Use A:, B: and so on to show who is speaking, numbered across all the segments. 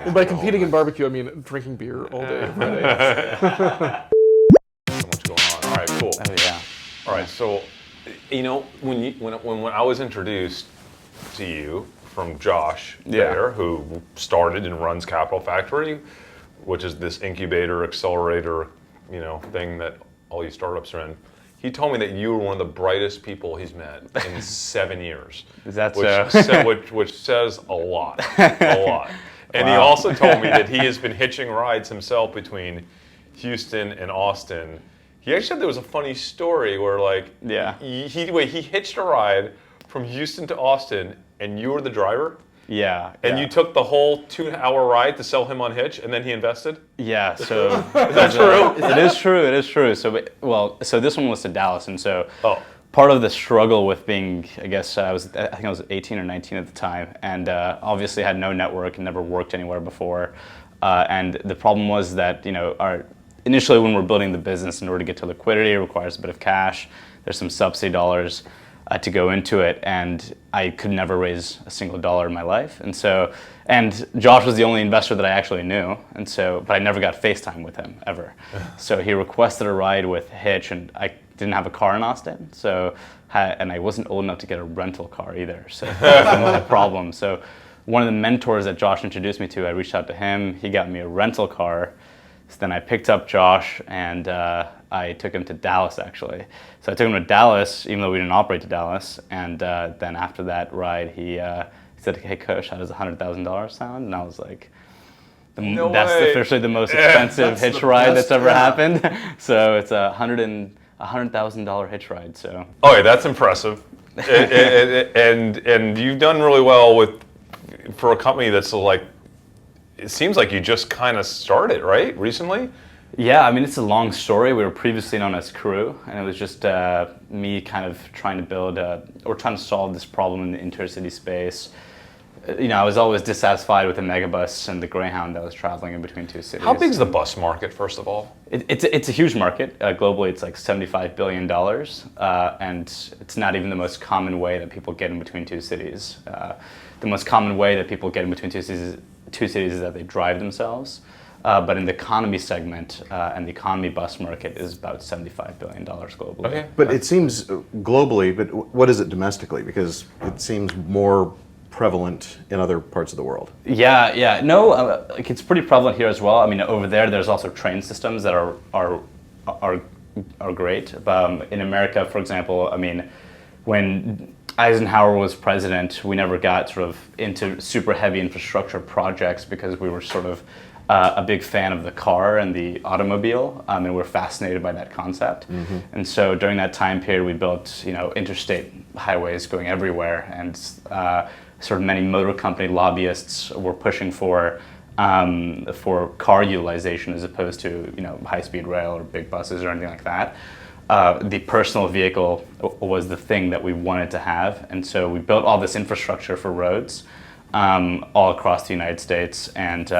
A: And by competing in barbecue, I mean drinking beer all day. Every day.
B: So much going on. All right, cool.
C: Oh yeah.
B: All right, so when I was introduced to you from Josh there, who started and runs Capital Factory, which is this incubator, accelerator, thing that all these startups are in. He told me that you were one of the brightest people he's met in 7 years.
C: Is that
B: which says a lot, a lot. And he also told me that he has been hitching rides himself between Houston and Austin. He actually said there was a funny story where he hitched a ride from Houston to Austin and you were the driver?
C: Yeah.
B: And you took the whole 2-hour ride to sell him on Hitch, and then he invested?
C: Yeah, so...
B: Is that true?
C: It is true. So this one was to Dallas, and so part of the struggle with being, I think I was 18 or 19 at the time, and obviously had no network and never worked anywhere before. And the problem was that, initially when we're building the business, in order to get to liquidity, it requires a bit of cash. There's some subsidy dollars to go into it, and I could never raise a single dollar in my life. And Josh was the only investor that I actually knew, but I never got FaceTime with him, ever. So he requested a ride with Hitch, and I didn't have a car in Austin, and I wasn't old enough to get a rental car either, so that was a problem. So one of the mentors that Josh introduced me to, I reached out to him, he got me a rental car. So then I picked up Josh and I took him to Dallas, actually. So I took him to Dallas, even though we didn't operate to Dallas. And then after that ride, he said, "Hey, Coach, how does $100,000 sound?" And I was like, "That's officially the most expensive hitch ride that's ever happened." So it's $100,000 hitch ride. So.
B: Oh, yeah, that's impressive. and you've done really well for a company that's like. It seems like you just kind of started, right, recently?
C: Yeah, I mean, it's a long story. We were previously known as Crew, and it was just me kind of trying to trying to solve this problem in the intercity space. I was always dissatisfied with the megabus and the Greyhound that was traveling in between two cities.
B: How big is the bus market, first of all?
C: It's a huge market. Globally, it's like $75 billion, and it's not even the most common way that people get in between two cities. The most common way that people get in between two cities is that they drive themselves. But in the economy segment and the economy bus market is about $75 billion globally.
D: Okay. But it seems globally, but what is it domestically? Because it seems more prevalent in other parts of the world.
C: Yeah. No, it's pretty prevalent here as well. I mean, over there's also train systems that are great. In America, for example, I mean, when Eisenhower was president, we never got sort of into super heavy infrastructure projects because we were sort of a big fan of the car and the automobile, and we're fascinated by that concept. Mm-hmm. And so during that time period, we built, interstate highways going everywhere, and sort of many motor company lobbyists were pushing for car utilization as opposed to, high-speed rail or big buses or anything like that. The personal vehicle was the thing that we wanted to have, and so we built all this infrastructure for roads all across the United States, and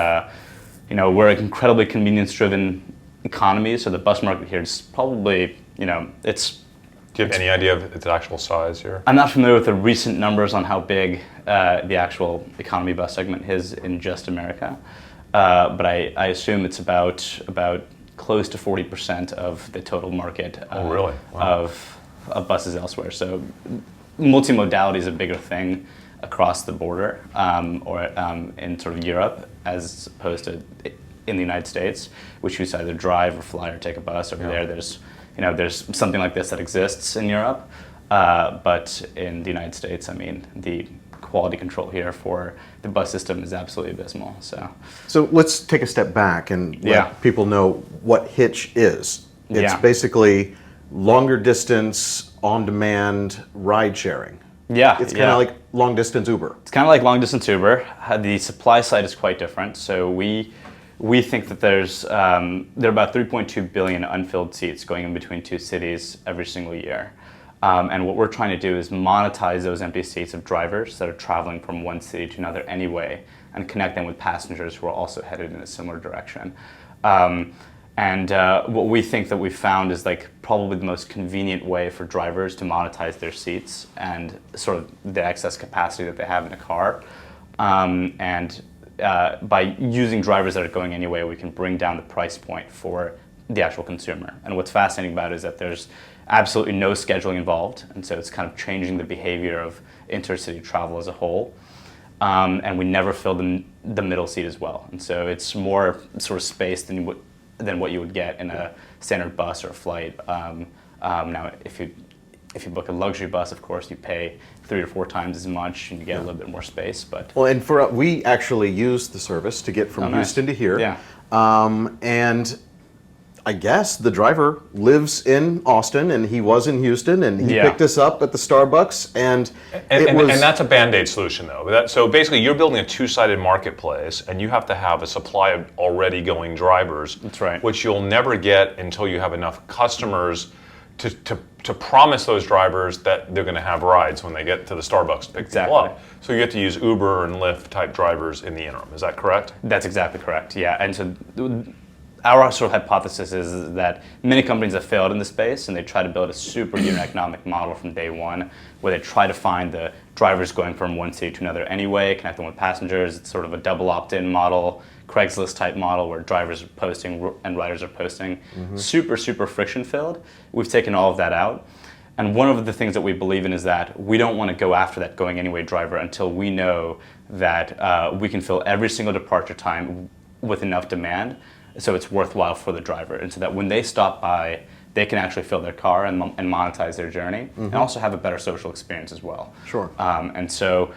C: we're an incredibly convenience-driven economy, so the bus market here is probably, it's...
B: Do you have any idea of its actual size here?
C: I'm not familiar with the recent numbers on how big the actual economy bus segment is in just America, but I assume it's about close to 40% of the total market of buses elsewhere. So multimodality is a bigger thing across the border in sort of Europe as opposed to in the United States, which you either drive or fly or take a bus. Over there, there's something like this that exists in Europe, but in the United States, I mean, the quality control here for the bus system is absolutely abysmal.
D: So let's take a step back and let people know what Hitch is. It's basically longer distance, on-demand ride sharing.
C: Yeah,
D: it's kind of like long-distance Uber.
C: It's kind of like long-distance Uber. The supply side is quite different. So we think that there are about 3.2 billion unfilled seats going in between two cities every single year. And what we're trying to do is monetize those empty seats of drivers that are traveling from one city to another anyway, and connect them with passengers who are also headed in a similar direction. And what we think that we've found is like probably the most convenient way for drivers to monetize their seats and sort of the excess capacity that they have in a car. And by using drivers that are going anyway, we can bring down the price point for the actual consumer. And what's fascinating about it is that there's absolutely no scheduling involved, and so it's kind of changing the behavior of intercity travel as a whole. And we never fill the middle seat as well, and so it's more sort of space than what you would get in a standard bus or a flight. Now, if you book a luxury bus, of course, you pay 3 or 4 times as much, and you get a little bit more space. But
D: well, and we actually used the service to get from Houston to here.
C: Yeah.
D: And I guess the driver lives in Austin, and he was in Houston, and he picked us up at the Starbucks, and
B: that's a Band-Aid solution, though. So basically, you're building a two-sided marketplace, and you have to have a supply of already going drivers.
C: That's right.
B: Which you'll never get until you have enough customers to promise those drivers that they're going to have rides when they get to the Starbucks to pick people up. So you have to use Uber and Lyft type drivers in the interim. Is that correct?
C: That's exactly correct. Yeah, and so our sort of hypothesis is that many companies have failed in this space, and they try to build a super unit economic model from day one, where they try to find the drivers going from one city to another anyway, connect them with passengers. It's sort of a double opt-in model, Craigslist type model, where drivers are posting and riders are posting. Super, super friction filled. We've taken all of that out. And one of the things that we believe in is that we don't want to go after that going anyway driver until we know that we can fill every single departure time with enough demand, so it's worthwhile for the driver, and so that when they stop by, they can actually fill their car and monetize their journey, and also have a better social experience as well.
D: Sure.
C: And so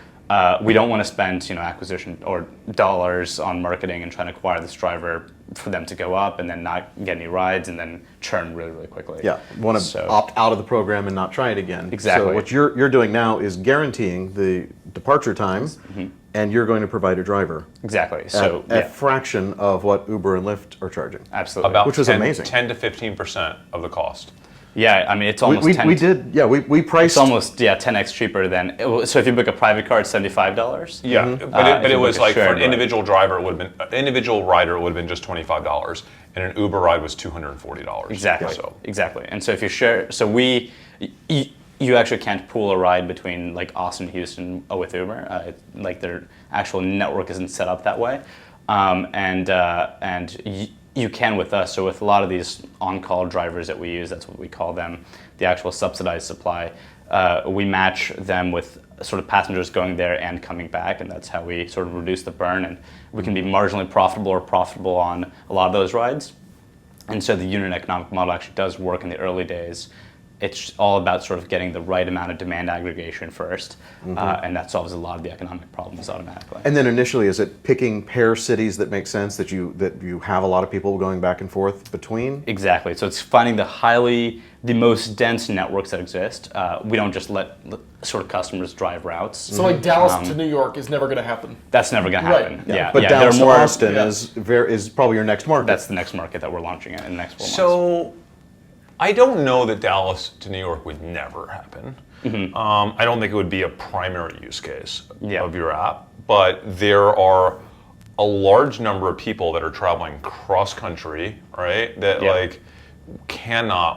C: we don't want to spend acquisition or dollars on marketing and trying to acquire this driver for them to go up and then not get any rides and then churn really, really quickly.
D: Yeah, want to opt out of the program and not try it again.
C: Exactly.
D: So what you're doing now is guaranteeing the departure time, and you're going to provide a driver.
C: Exactly. So
D: a fraction of what Uber and Lyft are charging.
C: Absolutely.
D: Which was amazing.
B: 10 to 15% of the cost.
C: Yeah, I mean, it's almost
D: we
C: 10.
D: We priced.
C: It's almost 10x cheaper than. So if you book a private car, it's $75.
B: Yeah, but it was like for an individual driver, it would have been an individual rider. It would have been just $25, and an Uber ride was $240.
C: Exactly.
B: So.
C: Exactly. And so if you share, you actually can't pool a ride between like Austin and Houston with Uber. Like their actual network isn't set up that way, and you can with us. So with a lot of these on-call drivers that we use, that's what we call them, the actual subsidized supply, we match them with sort of passengers going there and coming back, and that's how we sort of reduce the burn, and we can be marginally profitable or profitable on a lot of those rides. And so the unit economic model actually does work in the early days. It's all about sort of getting the right amount of demand aggregation first, and that solves a lot of the economic problems automatically.
D: And then initially, is it picking pair cities that make sense, that you have a lot of people going back and forth between?
C: Exactly. So it's finding the most dense networks that exist. We don't just let sort of customers drive routes.
A: So like Dallas to New York is never going to happen.
C: That's never going to happen.
A: Right.
C: Yeah.
D: But Dallas to Austin
A: Yeah.
D: is probably your next market.
C: That's the next market that we're launching in the next 4 months.
B: So, I don't know that Dallas to New York would never happen. I don't think it would be a primary use case of your app, but there are a large number of people that are traveling cross country, right? That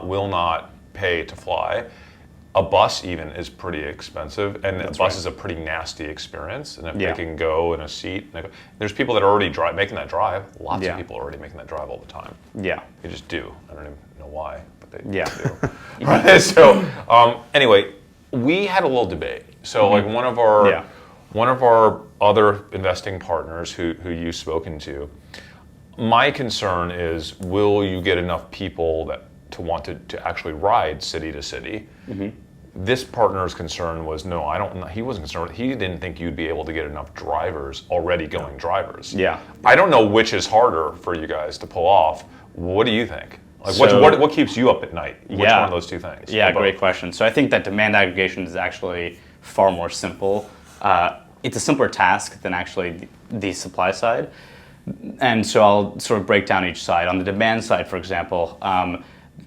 B: will not pay to fly. A bus even is pretty expensive, and a bus is a pretty nasty experience. And if they can go in a seat, there's people that are already making that drive. Lots of people are already making that drive all the time.
C: Yeah.
B: They just do. I don't even know why, but they
C: Yeah.
B: do. Right? So anyway, we had a little debate. So like one of our other investing partners who you've spoken to, my concern is, will you get enough people to want to actually ride city to city? This partner's concern was, no, he wasn't concerned. He didn't think you'd be able to get enough drivers, already going drivers.
C: Yeah.
B: I don't know which is harder for you guys to pull off. What do you think? Like,
C: So-
B: what keeps you up at night? Which one of those two things?
C: Yeah,
B: Or both?
C: great question. So I think that demand aggregation is actually far more simple. It's a simpler task than actually the supply side. And so I'll sort of break down each side. On the demand side, for example,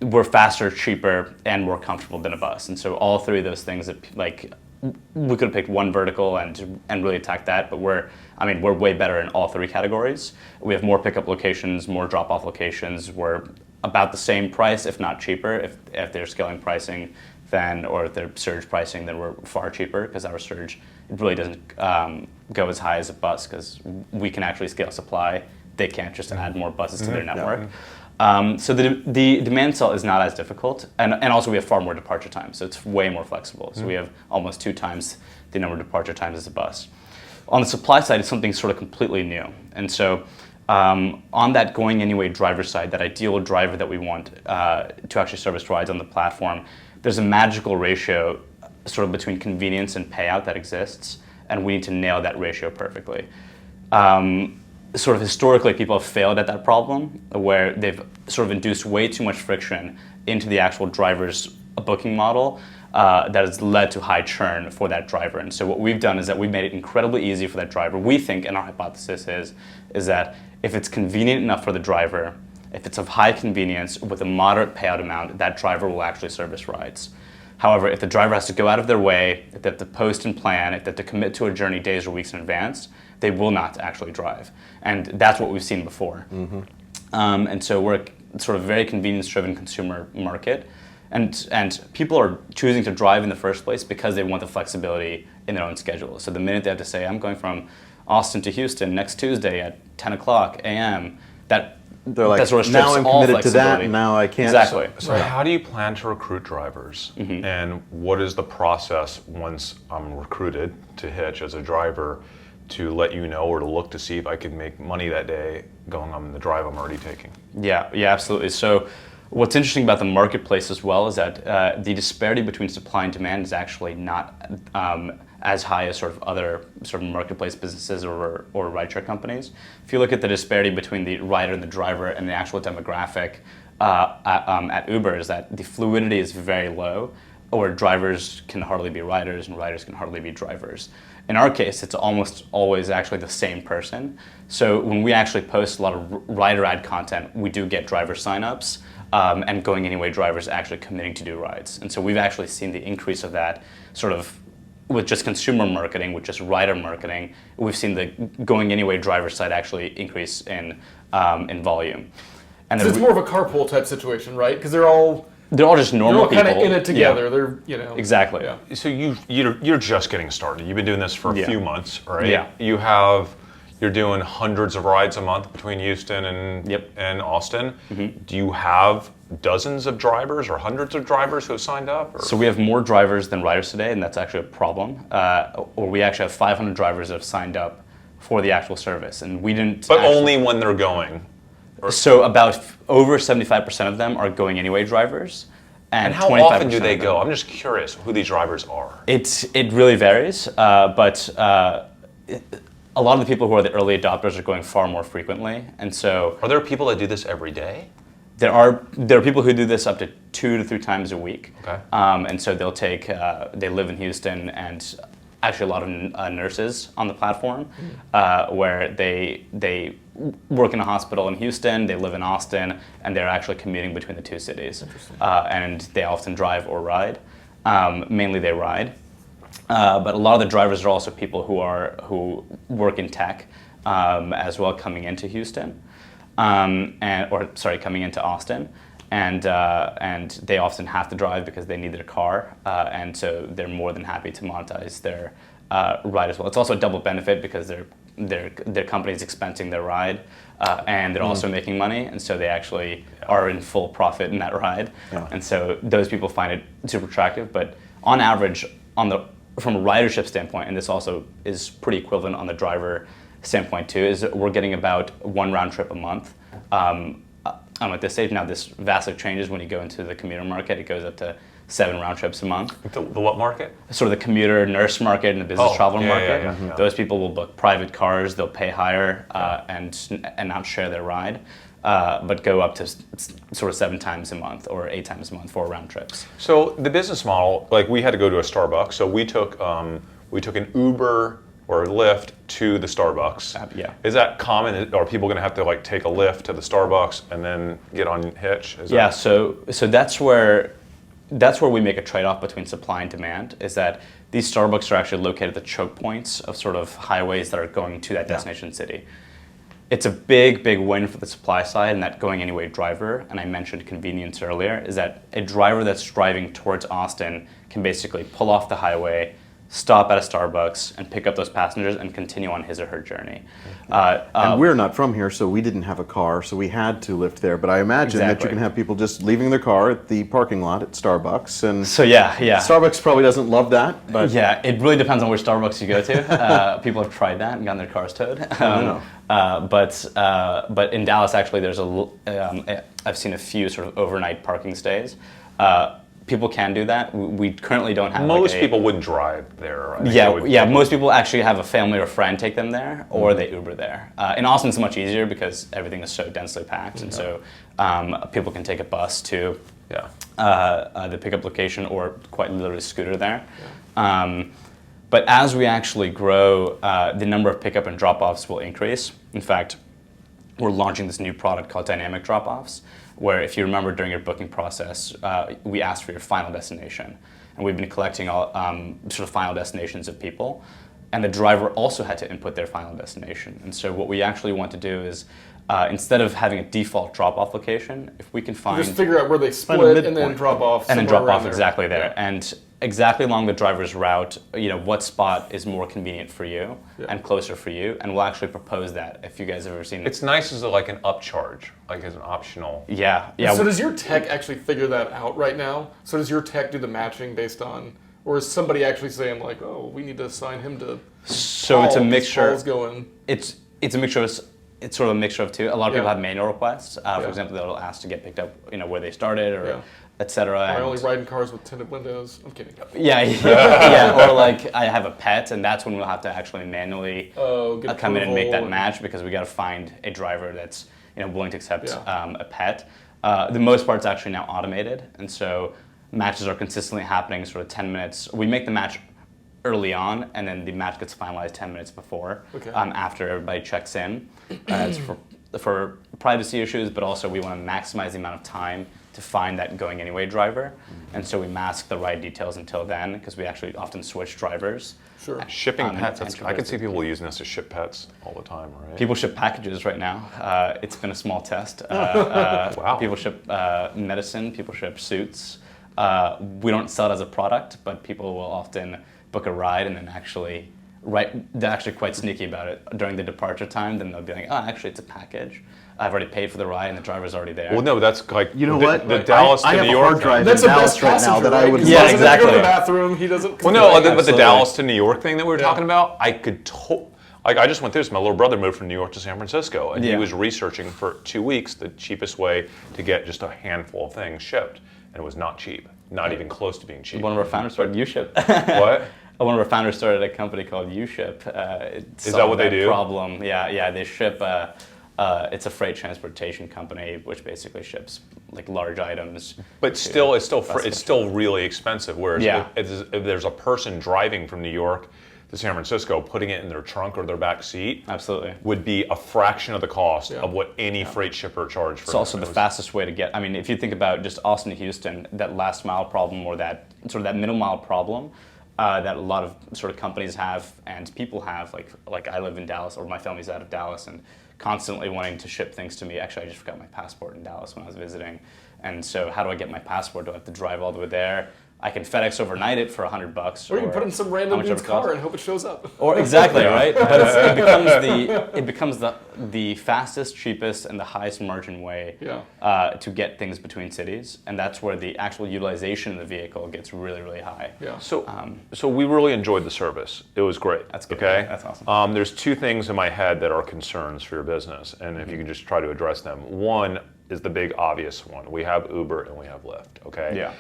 C: we're faster, cheaper, and more comfortable than a bus. And so all three of those things, we could have picked one vertical and really attacked that, but we're way better in all three categories. We have more pickup locations, more drop-off locations. We're about the same price, if not cheaper, if they're scaling pricing or if they're surge pricing, then we're far cheaper because our surge, it really doesn't go as high as a bus because we can actually scale supply. They can't just add more buses to their network. So the demand sell is not as difficult, and also we have far more departure times, so it's way more flexible. So we have almost 2 times the number of departure times as a bus. On the supply side, it's something sort of completely new, and so on that going anyway driver side, that ideal driver that we want to actually service rides on the platform, there's a magical ratio sort of between convenience and payout that exists, and we need to nail that ratio perfectly. Sort of historically, people have failed at that problem where they've sort of induced way too much friction into the actual driver's booking model that has led to high churn for that driver. And so what we've done is that we've made it incredibly easy for that driver. We think, and our hypothesis is that if it's convenient enough for the driver, if it's of high convenience with a moderate payout amount, that driver will actually service rides. However, if the driver has to go out of their way, if they have to post and plan, if they have to commit to a journey days or weeks in advance, they will not actually drive. And that's what we've seen before. And so we're a sort of very convenience-driven consumer market. And people are choosing to drive in the first place because they want the flexibility in their own schedule. So the minute they have to say, I'm going from Austin to Houston next Tuesday at 10 o'clock a.m.,
D: they're like,
C: that sort of
D: now
C: strips
D: I'm
C: all
D: committed to that,
C: flexibility.
D: and now I can't.
C: Exactly.
B: So how do you plan to recruit drivers? And what is the process once I'm recruited to Hitch as a driver to let you know or to look to see if I can make money that day going on the drive I'm already taking?
C: Yeah, absolutely. So what's interesting about the marketplace as well is that the disparity between supply and demand is actually not as high as sort of other sort of marketplace businesses or rideshare companies. If you look at the disparity between the rider and the driver and the actual demographic at Uber, is that the fluidity is very low, or drivers can hardly be riders and riders can hardly be drivers. In our case, it's almost always actually the same person. So when we actually post a lot of rider ad content, we do get driver signups and going anyway drivers actually committing to do rides. And so we've actually seen the increase of that sort of with just consumer marketing, with just rider marketing. We've seen the going anyway driver side actually increase in volume. And
A: So it's more of a carpool type situation, right? Because they're all
C: just normal people.
A: kind of in it together.
C: Yeah.
A: They're, you know.
C: Exactly.
A: Yeah.
B: So you're just getting started. You've been doing this for a few months, right?
C: Yeah.
B: You're doing hundreds of rides a month between Houston and Austin. Do you have dozens of drivers or hundreds of drivers who have signed up? Or?
C: So we have more drivers than riders today, and that's actually a problem. Or we actually have 500 drivers that have signed up for the actual service, and we didn't.
B: But only when they're going.
C: So about over 75% of them are going anyway drivers. And
B: how often do they go? I'm just curious who these drivers are.
C: It really varies, but a lot of the people who are the early adopters are going far more frequently, and so.
B: Are there people that do this every day?
C: There are people who do this up to 2 to 3 times a week.
B: Okay.
C: And so they'll take. They live in Houston, and actually a lot of nurses on the platform, where they work in a hospital in Houston, they live in Austin, and they're actually commuting between the 2 cities. And they often drive or ride. Mainly they ride. But a lot of the drivers are also people who work in tech as well, coming into Houston, coming into Austin, and they often have to drive because they need their car, and so they're more than happy to monetize their ride as well. It's also a double benefit because their company is expensing their ride, and they're also making money, and so they actually are in full profit in that ride, and so those people find it super attractive. But on average, from a ridership standpoint, and this also is pretty equivalent on the driver standpoint too, is we're getting about 1 round trip a month. At this stage now, this vastly changes when you go into the commuter market. It goes up to 7 round trips a month.
B: The what market?
C: Sort of the commuter nurse market and the business traveler market.
B: Yeah.
C: Those people will book private cars, they'll pay higher and not share their ride, but go up to sort of 7 times a month or 8 times a month for round trips.
B: So the business model, like we had to go to a Starbucks, so we took an Uber or a Lyft to the Starbucks.
C: Yeah.
B: Is that common? Are people going to have to like take a Lyft to the Starbucks and then get on Hitch?
C: So that's where we make a trade-off between supply and demand, is that these Starbucks are actually located at the choke points of sort of highways that are going to that destination city. it's a big, big win for the supply side, and that going anyway driver, and I mentioned convenience earlier, is that a driver that's driving towards Austin can basically pull off the highway, stop at a Starbucks, and pick up those passengers and continue on his or her journey.
D: And we're not from here, so we didn't have a car, so we had to Lyft there. But I imagine that you can have people just leaving their car at the parking lot at Starbucks. And
C: so yeah.
D: Starbucks probably doesn't love that. But
C: yeah, it really depends on which Starbucks you go to. People have tried that and gotten their cars towed. But in Dallas, actually, there's I've seen a few sort of overnight parking stays. People can do that. We currently don't have.
B: Most people wouldn't drive there.
C: Most people actually have a family or friend take them there, or they Uber there. In Austin, it's much easier because everything is so densely packed, and so people can take a bus to the pickup location or quite literally scooter there. But as we actually grow, the number of pickup and drop-offs will increase. In fact, we're launching this new product called Dynamic Drop-Offs, where if you remember during your booking process, we asked for your final destination. And we've been collecting all sort of final destinations of people. And the driver also had to input their final destination. And so what we actually want to do is, instead of having a default drop-off location, if we can find...
A: Just figure out where they split and then drop off.
C: And then drop off exactly there. And exactly along the driver's route, what spot is more convenient for you and closer for you, and we'll actually propose that if you guys have ever seen it.
B: It's nice as like an upcharge, like as an optional.
C: Yeah.
A: So does your tech actually figure that out right now? So does your tech do the matching based on, or is somebody actually saying like, oh, we need to assign him to
C: So
A: Paul,
C: it's a mixture.
A: Paul's going.
C: It's a mixture of. It's sort of a mixture of two. A lot of people have manual requests. For example, they'll ask to get picked up, where they started or etc.
A: I only ride in cars with tinted windows. I'm kidding.
C: Or like I have a pet, and that's when we'll have to actually manually come in and make that match because we got to find a driver that's willing to accept a pet. The most part is actually now automated, and so matches are consistently happening sort of 10 minutes. We make the match early on, and then the match gets finalized 10 minutes before, after everybody checks in. It's for privacy issues, but also we want to maximize the amount of time to find that going anyway driver. And so we mask the ride details until then, because we actually often switch drivers.
A: Sure.
B: Shipping pets, I can see people using this to ship pets all the time, right?
C: People ship packages right now. It's been a small test.
B: Wow.
C: People ship medicine, people ship suits. We don't sell it as a product, but people will often book a ride and then they're actually quite sneaky about it. During the departure time, then they'll be like, oh, actually it's a package. I've already paid for the ride and the driver's already there.
B: Well, no, that's like
D: the
B: Dallas to New York.
A: That's
B: thing.
A: a best
D: right now that I would.
C: Yeah, exactly.
A: He goes to the bathroom. He doesn't.
B: Well, no, but the Dallas to New York thing that we were talking about, I could I just went through this. My little brother moved from New York to San Francisco, and he was researching for 2 weeks the cheapest way to get just a handful of things shipped, and it was not cheap, not even close to being cheap.
C: One of our founders started UShip.
B: What?
C: One of our founders started a company called UShip.
B: Is that what they do?
C: Problem. Yeah. They ship. It's a freight transportation company which basically ships like large items.
B: But still, it's still really expensive. Whereas if there's a person driving from New York to San Francisco, putting it in their trunk or their back seat,
C: absolutely,
B: would be a fraction of the cost of what any freight shipper charged for.
C: It's also the fastest way to get. I mean, if you think about just Austin to Houston, that last mile problem or that sort of that middle mile problem. That a lot of sort of companies have and people have, like I live in Dallas, or my family's out of Dallas, and constantly wanting to ship things to me. Actually, I just forgot my passport in Dallas when I was visiting, and so how do I get my passport? Do I have to drive all the way there? I can FedEx overnight it for $100.
A: Or you can put it in some random dude's car and hope it shows up.
C: Or exactly, right? But it becomes the fastest, cheapest, and the highest margin way to get things between cities, and that's where the actual utilization of the vehicle gets really, really high.
A: Yeah.
B: So we really enjoyed the service. It was great.
C: That's good.
B: Okay.
C: That's awesome.
B: There's two things in my head that are concerns for your business, and if you can just try to address them. One is the big obvious one. We have Uber and we have Lyft. Okay.
C: Yeah.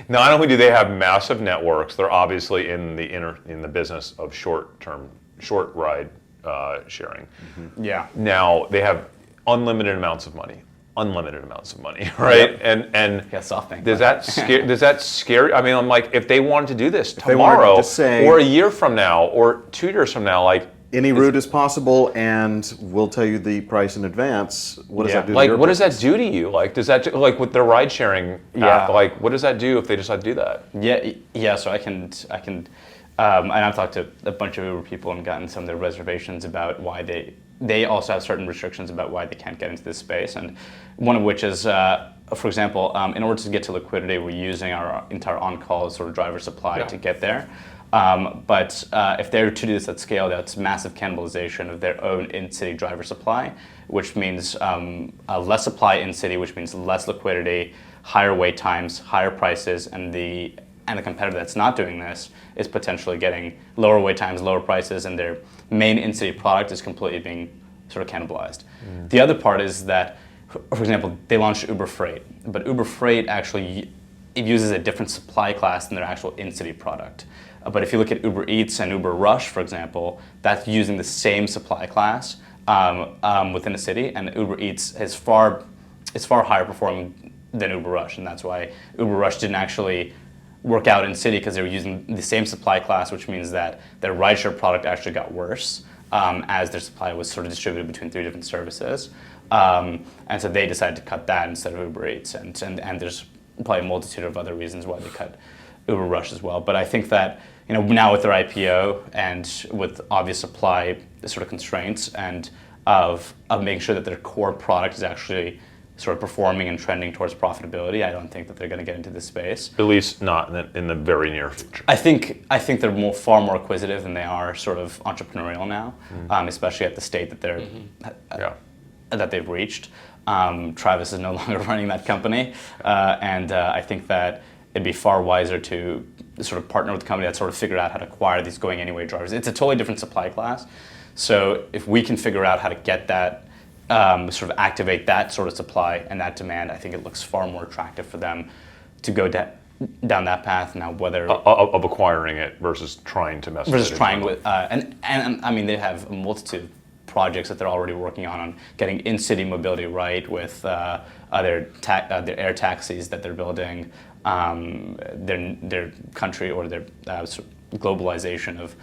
B: Not only do they have massive networks, they're obviously in the business of short ride sharing.
C: Mm-hmm. Yeah.
B: Now they have unlimited amounts of money, right?
C: Yep.
B: And
C: SoftBank.
B: does that scare? I mean, I'm like, if they wanted to do this tomorrow, or a year from now, or 2 years from now, like.
D: Any route is possible, and we'll tell you the price in advance. What does that do to your
B: what
D: business?
B: does that do to you? Like, does that with their ride sharing app? Like, what does that do if they decide to do that?
C: Yeah. So I can, and I've talked to a bunch of Uber people and gotten some of their reservations about why they they also have certain restrictions about why they can't get into this space, and one of which is, for example, in order to get to liquidity, we're using our entire on-call sort of driver supply to get there. But if they were to do this at scale, that's massive cannibalization of their own in-city driver supply, which means less supply in-city, which means less liquidity, higher wait times, higher prices, and the competitor that's not doing this is potentially getting lower wait times, lower prices, and their main in-city product is completely being sort of cannibalized. The other part is that, for example, they launched Uber Freight, but Uber Freight actually it uses a different supply class than their actual in-city product. But if you look at Uber Eats and Uber Rush, for example, that's using the same supply class within a city, and Uber Eats is far higher performing than Uber Rush, and that's why Uber Rush didn't actually work out in city because they were using the same supply class, which means that their rideshare product actually got worse as their supply was sort of distributed between 3 different services, and so they decided to cut that instead of Uber Eats, and there's probably a multitude of other reasons why they cut Uber Rush as well. But I think that now with their IPO and with obvious supply sort of constraints and of making sure that their core product is actually sort of performing and trending towards profitability, I don't think that they're going to get into this space.
B: At least not in the very near future.
C: I think they're far more acquisitive than they are sort of entrepreneurial now, especially at the state that they're that they've reached. Travis is no longer running that company, and I think that it'd be far wiser to sort of partner with a company that sort of figured out how to acquire these going anyway drivers. It's a totally different supply class, so if we can figure out how to get that, sort of activate that sort of supply and that demand, I think it looks far more attractive for them to go down that path. Now, whether
B: of acquiring it versus trying to mess with it.
C: Versus trying with, and I mean, they have a multitude of projects that they're already working on getting in-city mobility right with their air taxis that they're building, their country or their globalization of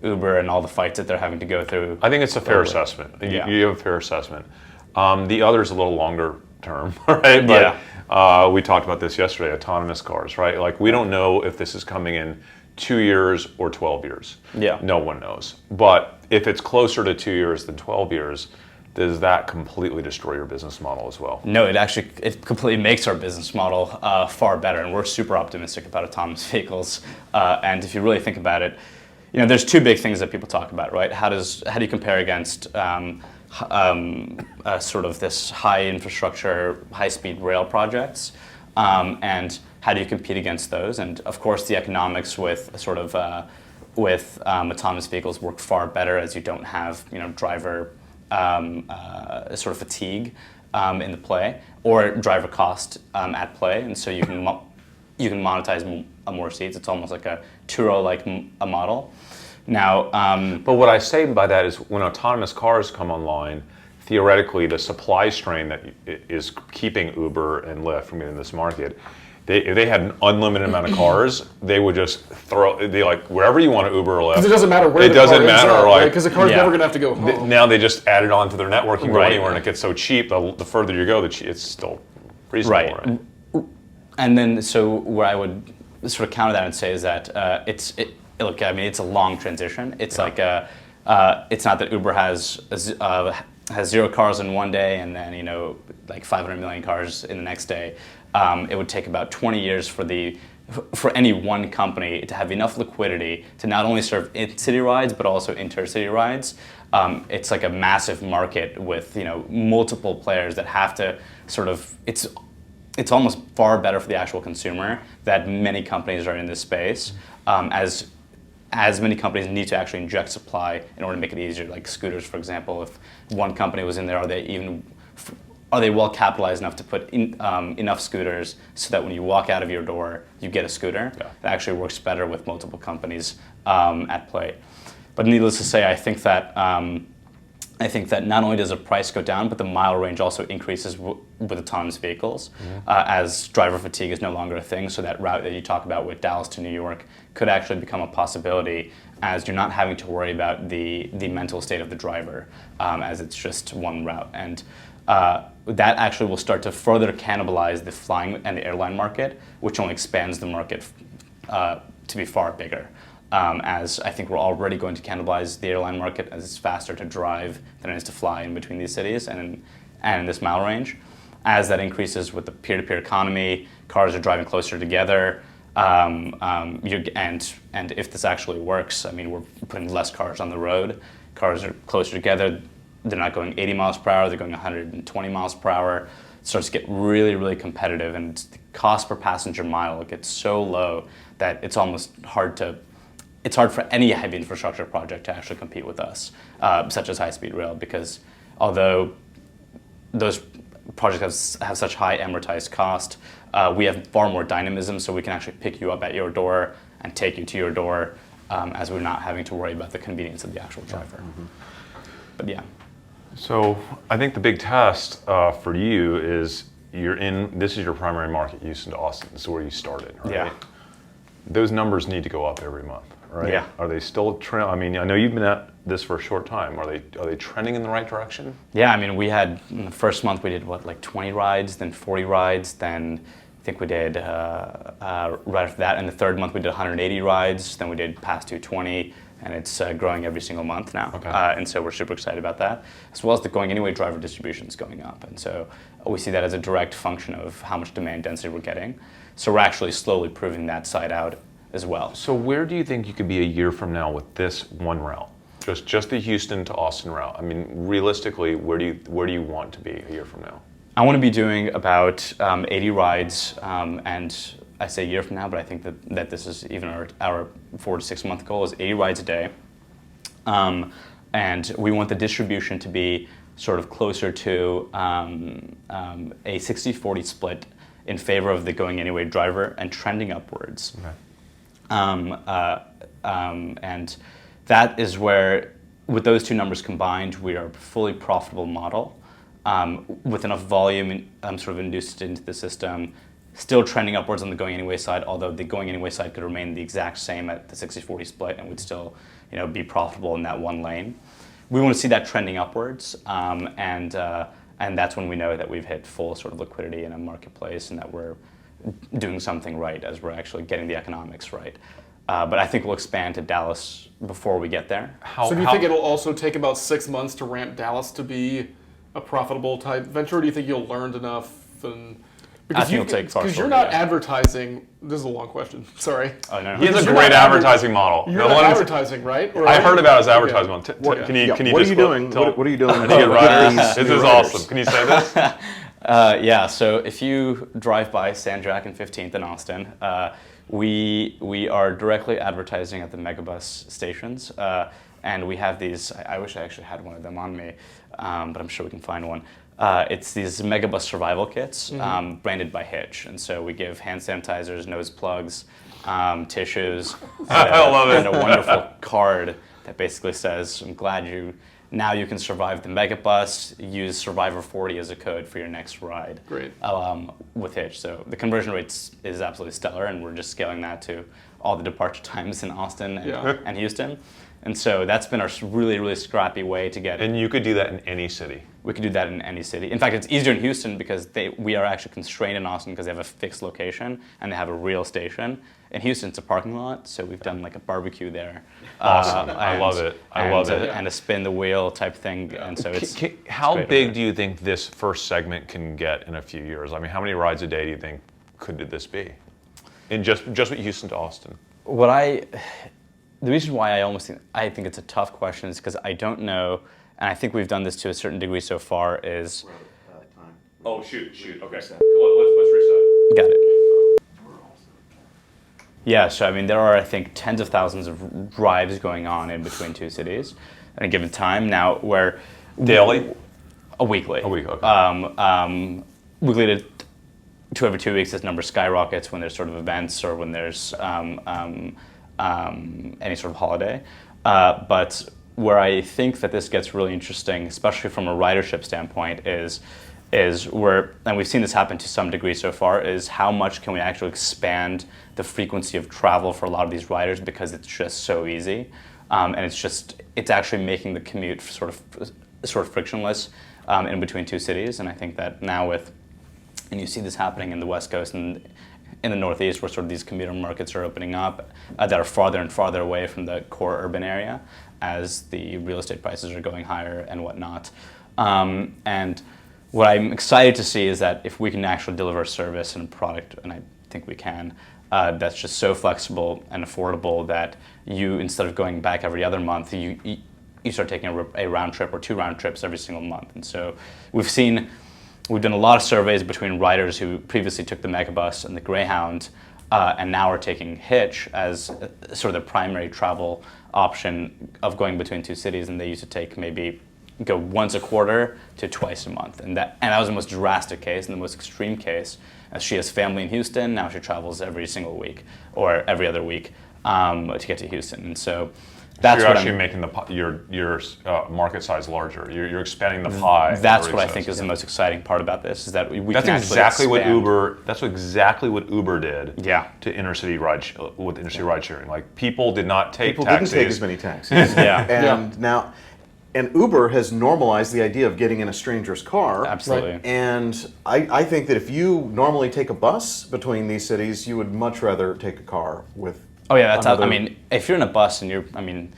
C: Uber and all the fights that they're having to go through.
B: I think it's a fair assessment.
C: Yeah.
B: You have a fair assessment. The other's a little longer term, right? But we talked about this yesterday, autonomous cars, right? Like, we don't know if this is coming in 2 years or 12 years.
C: Yeah.
B: No one knows. But if it's closer to 2 years than 12 years, does that completely destroy your business model as well?
C: No, it completely makes our business model far better, and we're super optimistic about autonomous vehicles. And if you really think about it, there's two big things that people talk about, right? How do you compare against sort of this high infrastructure, high speed rail projects, and how do you compete against those? And of course, the economics with sort of with autonomous vehicles work far better as you don't have driver sort of fatigue in the play or driver cost at play, and so you can monetize more seats. It's almost like a Turo-like a model. Now,
B: but what I say by that is when autonomous cars come online, theoretically the supply strain that is keeping Uber and Lyft from getting this market, if they had an unlimited amount of cars, they would just wherever you want to Uber or Lyft.
A: Because it doesn't matter where
B: it
A: the
B: doesn't
A: car
B: matter,
A: ends up,
B: like,
A: because the car's never going to have to go home.
B: Now they just add it on to their network and go
C: Right.
B: anywhere, and it gets so cheap. The further you go, it's still reasonable, right?
C: And then, so where I would sort of counter that and say is that look, I mean, it's a long transition. It's like it's not that Uber has 0 cars in one day and then like 500 million cars in the next day. It would take about 20 years for any one company to have enough liquidity to not only serve in-city rides but also intercity rides. It's like a massive market with multiple players that have to sort of it's almost far better for the actual consumer that many companies are in this space, as many companies need to actually inject supply in order to make it easier. Like scooters, for example, if one company was in there, are they well capitalized enough to put in, enough scooters so that when you walk out of your door, you get a scooter? Yeah. It actually works better with multiple companies at play. But needless to say, I think that not only does the price go down, but the mile range also increases with autonomous vehicles, as driver fatigue is no longer a thing. So that route that you talk about with Dallas to New York could actually become a possibility, as you're not having to worry about the mental state of the driver, as it's just one route. And that actually will start to further cannibalize the flying and the airline market, which only expands the market to be far bigger. as I think we're already going to cannibalize the airline market, as it's faster to drive than it is to fly in between these cities and in this mile range. As that increases with the peer-to-peer economy, cars are driving closer together, and if this actually works, I mean, we're putting less cars on the road. Cars are closer together. They're not going 80 miles per hour. They're going 120 miles per hour. It starts to get really, really competitive, and the cost per passenger mile gets so low that it's almost hard for any heavy infrastructure project to actually compete with us, such as high-speed rail, because although those projects have such high amortized cost, we have far more dynamism, so we can actually pick you up at your door and take you to your door, as we're not having to worry about the convenience of the actual driver. Mm-hmm. But yeah.
B: So I think the big test for you is this is your primary market, Houston to Austin. This is where you started, right?
C: Yeah.
B: Those numbers need to go up every month, right?
C: Yeah.
B: Are they still trending? I mean, I know you've been at this for a short time. Are they trending in the right direction?
C: Yeah, I mean, we had, in the first month we did like 20 rides, then 40 rides, then I think we did, right after that, in the third month we did 180 rides, then we did past 220, and it's growing every single month now.
B: Okay.
C: And so we're super excited about that, as well as the going anyway driver distribution is going up. And so we see that as a direct function of how much demand density we're getting. So we're actually slowly proving that side out as well.
B: So where do you think you could be a year from now with this one route? Just the Houston to Austin route. I mean, realistically, where do you want to be a year from now?
C: I want to be doing about 80 rides, and I say a year from now, but I think that this is even our 4 to 6 month goal is 80 rides a day. And we want the distribution to be sort of closer to a 60-40 split in favor of the going anyway driver and trending upwards.
B: Okay.
C: And that is where, with those two numbers combined, we are a fully profitable model with enough volume sort of induced into the system, still trending upwards on the going anyway side, although the going anyway side could remain the exact same at the 60-40 split and would still be profitable in that one lane. We want to see that trending upwards, and that's when we know that we've hit full sort of liquidity in a marketplace and that we're doing something right as we're actually getting the economics right. But I think we'll expand to Dallas before we get there.
A: So do you think it'll also take about 6 months to ramp Dallas to be a profitable type venture, or do you think you'll learn enough?
C: Because
A: you're not advertising. This is a long question. Sorry.
C: Oh, no.
B: He has a great advertising model.
A: You're not advertising, right?
B: I heard about his advertising model. Can you
D: what are you doing? What are you doing?
B: To get riders? This is awesome. Can you say this?
C: Yeah, so if you drive by San Jack and 15th in Austin, we are directly advertising at the Megabus stations, and we have these, I wish I actually had one of them on me, but I'm sure we can find one. It's these Megabus survival kits, branded by Hitch, and so we give hand sanitizers, nose plugs, tissues,
B: I love it.
C: and a wonderful card that basically says, I'm glad now you can survive the Megabus, use Survivor 40 as a code for your next ride.
A: Great.
C: With Hitch. So the conversion rate is absolutely stellar, and we're just scaling that to all the departure times in Austin and Houston. And so that's been our really, really scrappy way to get.
B: And you could do that in any city.
C: We could do that in any city. In fact, it's easier in Houston because we are actually constrained in Austin because they have a fixed location and they have a real station. In Houston, it's a parking lot, so we've done like a barbecue there.
B: Awesome. I love it. I love it.
C: And a spin the wheel type thing. And so
B: how big do you think this first segment can get in a few years? I mean, how many rides a day do you think could this be? In just with Houston to Austin.
C: The reason why I think it's a tough question is because I don't know, and I think we've done this to a certain degree so far, is...
B: We're out of time. Oh, shoot. Okay. Let's reset.
C: Got it. Yeah, so I mean, there are, I think, tens of thousands of drives going on in between two cities at a given time. Now, where...
B: Daily?
C: Weekly.
B: A week, okay.
C: Weekly to every 2 weeks, this number skyrockets when there's sort of events or when there's any sort of holiday. But where I think that this gets really interesting, especially from a ridership standpoint, is where, and we've seen this happen to some degree so far, is how much can we actually expand the frequency of travel for a lot of these riders because it's just so easy. And it's actually making the commute sort of frictionless in between two cities. And I think that now and you see this happening in the West Coast and in the Northeast, where sort of these commuter markets are opening up that are farther and farther away from the core urban area as the real estate prices are going higher and whatnot. And what I'm excited to see is that if we can actually deliver a service and a product, and I think we can, that's just so flexible and affordable that you, instead of going back every other month, you start taking a round trip or 2 round trips every single month. And so we've done a lot of surveys between riders who previously took the Megabus and the Greyhound, and now are taking Hitch as sort of the primary travel option of going between 2 cities, and they used to take maybe go once a quarter to twice a month. And that was the most drastic case and the most extreme case. As she has family in Houston, now she travels every single week or every other week to get to Houston. And so that's
B: you're
C: what
B: actually making your market size larger. You're expanding the pie.
C: That's what I think is the most exciting part about this, is that we
B: that's
C: can
B: exactly
C: actually expand.
B: what Uber. That's exactly what Uber did.
C: Yeah.
B: To inner city ride sharing. Like, people did not take
D: People
B: taxis.
D: didn't take as many taxis.
C: Yeah.
D: And now, and Uber has normalized the idea of getting in a stranger's car.
C: Absolutely.
A: Right.
D: And I think that if you normally take a bus between these cities, you would much rather take a car with.
C: Oh yeah, that's.
D: another-
C: I mean, if you're in a bus and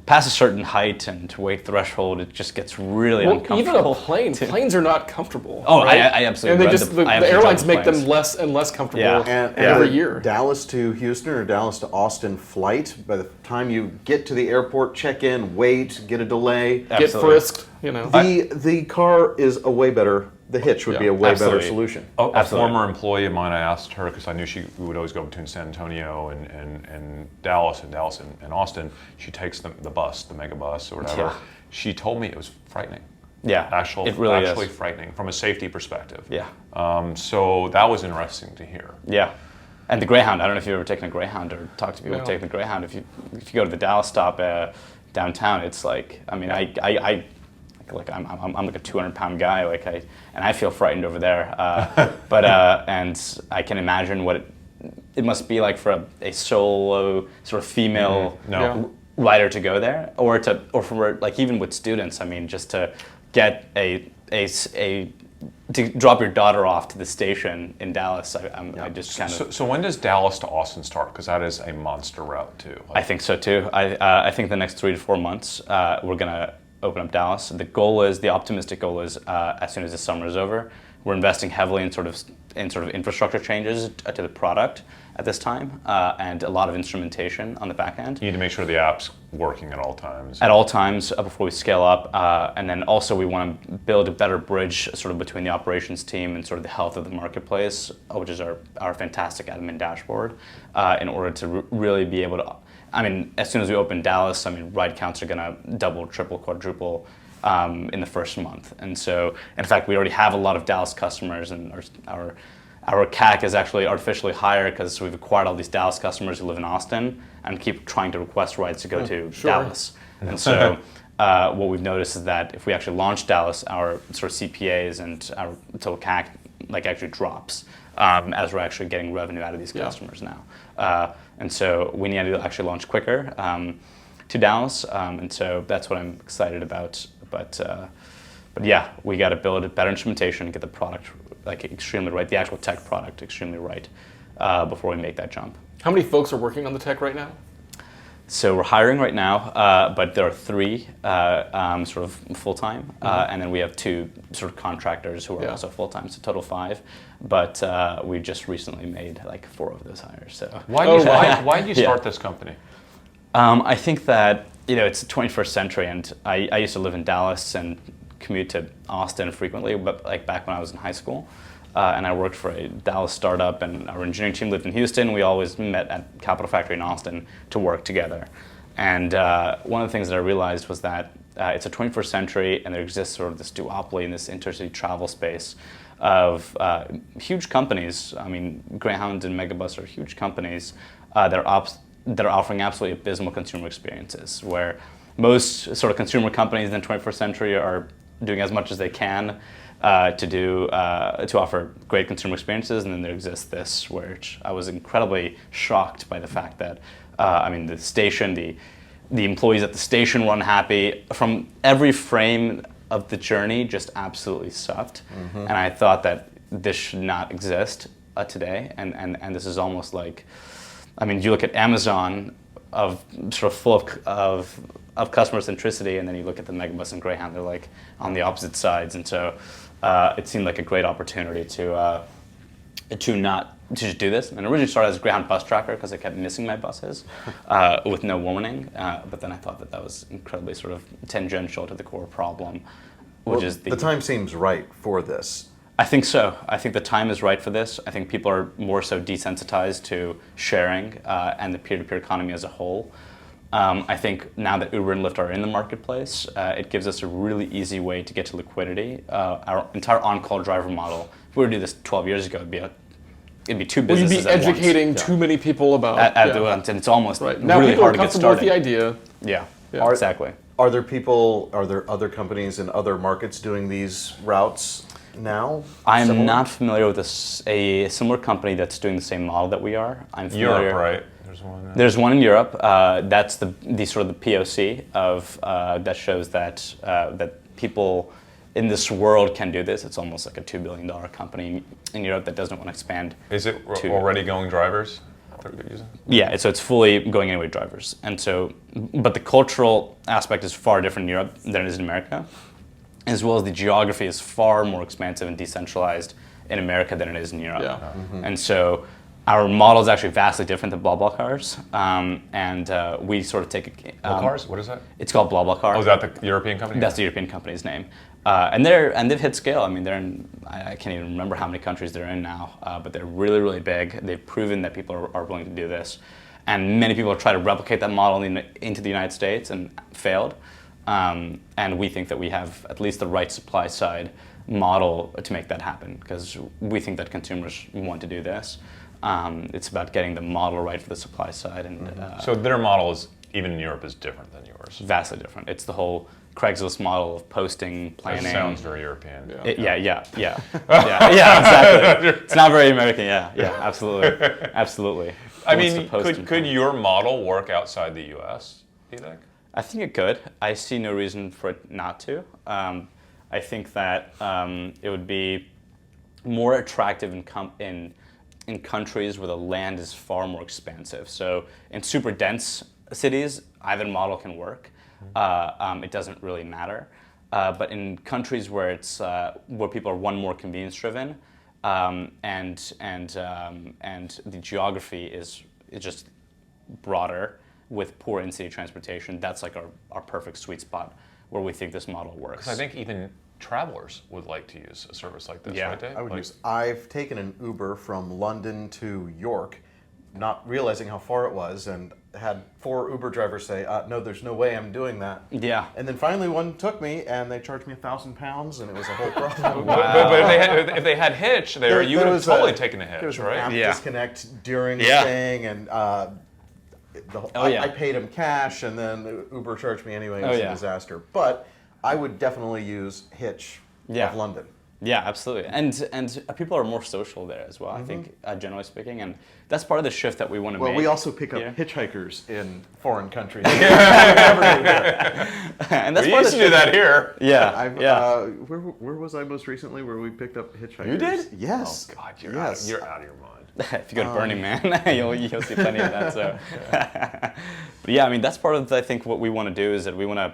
C: past a certain height and weight threshold, it just gets really
A: Well,
C: uncomfortable.
A: even planes are not comfortable.
C: Oh,
A: right?
C: I absolutely.
A: And they
C: read
A: the
C: I absolutely
A: airlines
C: love
A: make
C: planes.
A: them less and less comfortable
C: Yeah.
D: And
A: every
D: the
A: year.
D: Dallas to Houston or Dallas to Austin flight, by the time you get to the airport, check in, wait, get a delay,
A: Get
C: Absolutely.
A: frisked, you know.
D: the car is a way better. The Hitch would be a way
C: absolutely.
D: better solution.
B: A
C: Absolutely.
B: former employee of mine, I asked her, because I knew she would always go between San Antonio and Dallas and Austin. She takes the bus, the Megabus or whatever.
C: Yeah.
B: She told me it was frightening.
C: Yeah,
B: Actually
C: it really
B: actually
C: is.
B: frightening from a safety perspective.
C: Yeah.
B: So that was interesting to hear.
C: Yeah, and the Greyhound. I don't know if you've ever taken a Greyhound or talked to people
A: No.
C: who've taken the Greyhound. If you go to the Dallas stop downtown, it's like, I mean, I'm like a 200-pound guy, and I feel frightened over there. And I can imagine what it must be like for a solo sort of female
B: No.
C: rider to go there, or for like even with students. I mean, just to get to drop your daughter off to the station in Dallas. I just kind of.
B: So when does Dallas to Austin start? Because that is a monster route too.
C: I think so too. I think the next 3 to 4 months we're gonna open up Dallas. The optimistic goal is as soon as the summer is over, we're investing heavily in sort of infrastructure changes to the product at this time, and a lot of instrumentation on the back end.
B: You need to make sure the app's working at all times.
C: At all times before we scale up, and then also we want to build a better bridge sort of between the operations team and sort of the health of the marketplace, which is our fantastic admin dashboard, in order to really be able to. I mean, as soon as we open Dallas, ride counts are going to double, triple, quadruple in the first month. And so, in fact, we already have a lot of Dallas customers, and our CAC is actually artificially higher because we've acquired all these Dallas customers who live in Austin and keep trying to request rides to go to
A: sure.
C: Dallas. And so what we've noticed is that if we actually launch Dallas, our sort of CPAs and our total CAC actually drops as we're actually getting revenue out of these customers now. And so we need to actually launch quicker to Dallas, and so that's what I'm excited about. But yeah, we got to build a better instrumentation, get the product extremely right, the actual tech product extremely right before we make that jump.
A: How many folks are working on the tech right now?
C: So we're hiring right now, but there are 3 sort of full-time, and then we have 2 sort of contractors who are also full-time, so total 5. But we just recently made 4 of those hires. So
B: Why did you start this company?
C: I think that it's the 21st century, and I used to live in Dallas and commute to Austin frequently, but back when I was in high school. And I worked for a Dallas startup, and our engineering team lived in Houston. We always met at Capital Factory in Austin to work together. And one of the things that I realized was that it's a 21st century, and there exists sort of this duopoly in this intercity travel space of huge companies. I mean, Greyhound and Megabus are huge companies that are offering absolutely abysmal consumer experiences, where most sort of consumer companies in the 21st century are doing as much as they can to offer great consumer experiences, and then there exists this, which I was incredibly shocked by the fact that the station, the employees at the station were unhappy from every frame of the journey, just absolutely sucked. And I thought that this should not exist today, and this is almost like, I mean, you look at Amazon of sort of full of customer centricity, and then you look at the Megabus and Greyhound, they're like on the opposite sides, and so it seemed like a great opportunity to just do this. And originally started as a Greyhound bus tracker because I kept missing my buses with no warning, but then I thought that was incredibly sort of tangential to the core problem, which is
D: the time seems right for this.
C: I think so. I think the time is right for this. I think people are more so desensitized to sharing and the peer-to-peer economy as a whole. I think now that Uber and Lyft are in the marketplace, it gives us a really easy way to get to liquidity. Our entire on-call driver model, if we were to do this 12 years ago, it'd be two businesses
A: Well, you'd be
C: at
A: educating
C: once.
A: too many people about
C: At the once, and it's almost
A: right. Now
C: really
A: people
C: hard
A: are
C: to get
A: comfortable with
C: started.
A: the idea.
C: Yeah, exactly.
D: Are there other companies in other markets doing these routes now?
C: I am
D: Similar?
C: not familiar with a similar company that's doing the same model that we are. I'm familiar.
B: Europe, right? There's one.
C: There's one in Europe. That's the sort of the POC of that shows that that people in this world can do this. It's almost like a $2 billion company in Europe that doesn't want to expand.
B: Is it already going drivers?
C: Yeah, so it's fully going anyway drivers. And so, but the cultural aspect is far different in Europe than it is in America, as well as the geography is far more expansive and decentralized in America than it is in Europe.
A: Yeah.
D: Mm-hmm.
C: And so our model is actually vastly different than BlaBlaCar's, and we sort of take
B: Cars? What is that?
C: It's called BlaBlaCar.
B: Oh, is that the European company?
C: That's the European company's name, and they've hit scale. I mean, they're in, I can't even remember how many countries they're in now, but they're really, really big. They've proven that people are willing to do this, and many people have tried to replicate that model into the United States and failed. And we think that we have at least the right supply side model to make that happen, because we think that consumers want to do this. It's about getting the model right for the supply side, and
B: so their model is, even in Europe, is different than yours.
C: Vastly different. It's the whole Craigslist model of posting, planning.
B: That sounds very European.
C: Yeah, exactly. It's not very American. Yeah, absolutely.
B: I mean, could your model work outside the U.S., do you think?
C: I think it could. I see no reason for it not to. I think that it would be more attractive in countries where the land is far more expansive. So in super dense cities, either model can work. It doesn't really matter. But in countries where it's where people are more convenience driven, and the geography is just broader with poor in-city transportation, that's like our perfect sweet spot where we think this model works.
B: Because I think even travelers would like to use a service like this, right, Dave?
D: I've taken an Uber from London to York, not realizing how far it was, and had 4 Uber drivers say, no, there's no way I'm doing that.
C: Yeah.
D: And then finally one took me, and they charged me £1,000, and it was a whole problem.
B: But if they had Hitch there, you would have totally taken a Hitch,
D: there was
B: right?
D: an app disconnect during
C: Yeah.
D: staying, and I paid him cash, and then Uber charged me anyway. It was a disaster. But I would definitely use Hitch of London.
C: Yeah, absolutely. And people are more social there as well, I think, generally speaking. And that's part of the shift that we want to make.
D: Well, we also pick up hitchhikers in foreign countries.
C: And that's
B: we
C: part
B: used
C: of
B: to do that here.
C: Yeah,
D: Where was I most recently where we picked up hitchhikers?
B: You did?
D: Yes.
B: Oh, God, you're out of your mind.
C: If you go to Burning Man, you'll see plenty of that. So, but yeah, I mean, that's part of I think what we want to do is that we want to,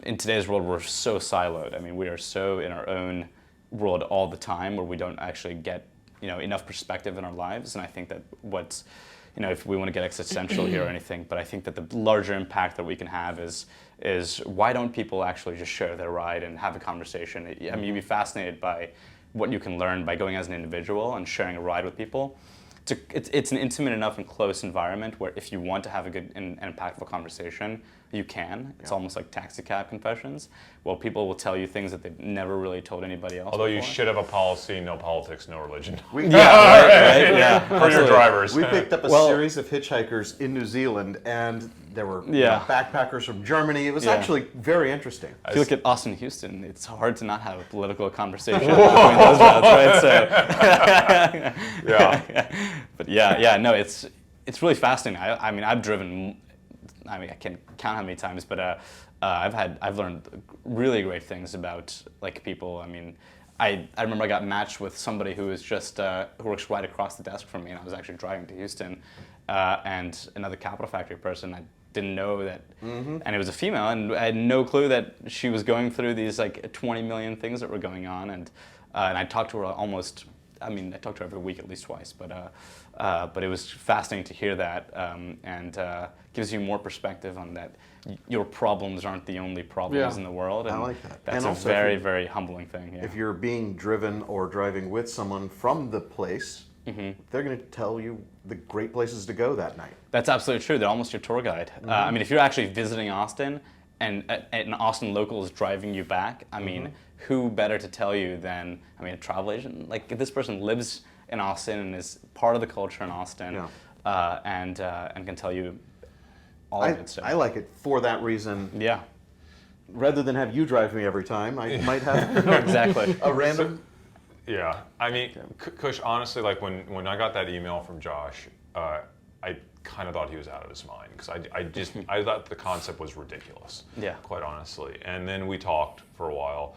C: in today's world, we're so siloed. I mean, we are so in our own world all the time where we don't actually get enough perspective in our lives. And I think that if we want to get existential here or anything, but I think that the larger impact that we can have is why don't people actually just share their ride and have a conversation? I mean, you'd be fascinated by what you can learn by going as an individual and sharing a ride with people. It's an intimate enough and close environment where if you want to have a good and impactful conversation, you can. It's almost like taxi cab confessions. Well, people will tell you things that they've never really told anybody else.
B: Although you
C: before.
B: should have a policy, no politics, no religion.
C: Right, yeah.
B: For your drivers.
D: We picked up a series of hitchhikers in New Zealand, and there were backpackers from Germany. It was actually very interesting.
C: If you look at Austin, Houston, it's hard to not have a political conversation between those routes, right? So, but no, it's really fascinating. I mean, I've driven. I mean, I can't count how many times, but I've learned really great things about like people. I mean, I remember I got matched with somebody who was just who works right across the desk from me, and I was actually driving to Houston, and another Capital Factory person. I didn't know that, and it was a female, and I had no clue that she was going through these like 20 million things that were going on, and I talked to her almost. I mean, I talked to her every week at least twice, but it was fascinating to hear that, and gives you more perspective on that. Your problems aren't the only problems in the world. And
D: I like that.
C: That's
D: And
C: a
D: also
C: very, very humbling thing. Yeah.
D: If you're being driven or driving with someone from the place, they're going to tell you the great places to go that night.
C: That's absolutely true. They're almost your tour guide. I mean, if you're actually visiting Austin and an Austin local is driving you back, I mean, who better to tell you than, I mean, a travel agent? Like, if this person lives in Austin and is part of the culture in Austin, and can tell you all of it. So.
D: I like it for that reason.
C: Yeah.
D: Rather than have you drive me every time, I might have
C: Exactly.
D: a random.
B: Yeah, I mean, Kush, honestly, like when I got that email from Josh, I kind of thought he was out of his mind because I thought the concept was ridiculous.
C: Yeah.
B: Quite honestly, and then we talked for a while,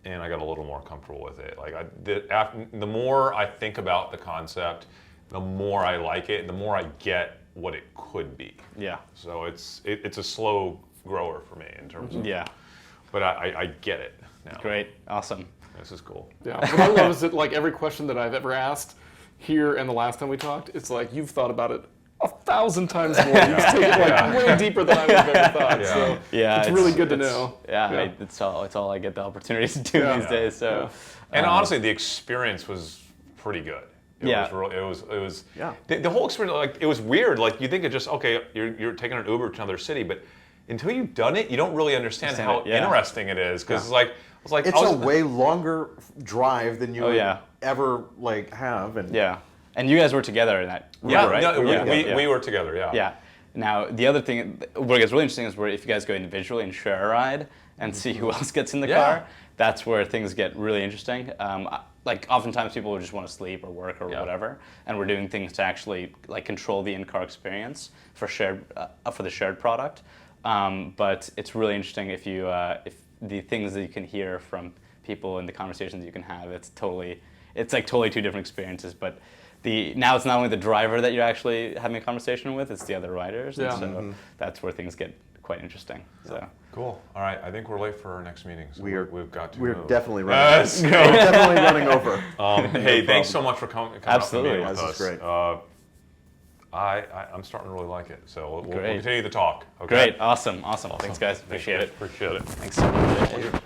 B: and I got a little more comfortable with it. Like the more I think about the concept, the more I like it, and the more I get what it could be.
C: Yeah.
B: So it's a slow grower for me in terms of.
C: Yeah.
B: But I get it now.
C: Great. Awesome.
B: This is cool.
A: Yeah. What I love is that like every question that I've ever asked here and the last time we talked, it's like you've thought about it 1,000 times more. You've taken it like way deeper than I would have ever thought.
B: Yeah.
A: So
C: Yeah,
A: it's really good to know.
C: Yeah, it's all I get the opportunity to do these days. So,
B: And honestly, the experience was pretty good. It was
D: Yeah.
B: the whole experience. Like it was weird. Like you think it's just okay. You're taking an Uber to another city, but until you've done it, you don't really understand how interesting it is. Because
D: It's a way longer drive than you would ever like have. And
C: and you guys were together in that. Right?
B: No, we were together. Yeah.
C: Yeah. Now the other thing, what gets really interesting is where if you guys go individually and share a ride and see who else gets in the car, that's where things get really interesting. Like oftentimes people just want to sleep or work or whatever, and we're doing things to actually like control the in-car experience for the shared product. But it's really interesting if if the things that you can hear from people and the conversations you can have. It's like totally two different experiences. But now it's not only the driver that you're actually having a conversation with; it's the other riders.
A: Yeah.
C: And so that's where things get quite interesting. So.
B: Cool. All right. I think we're late for our next meeting. So we've got to.
D: We're
B: move.
D: definitely running.
B: Let's go.
D: We're definitely running over.
B: Hey, thanks so much for coming.
C: Absolutely.
B: Up and meeting with
D: This is
B: us.
D: great.
B: I'm starting to really like it. So we'll
C: Great.
B: continue the talk. Okay?
C: Great. Awesome. Thanks, guys. Appreciate it.
B: Appreciate it.
C: Thanks so much.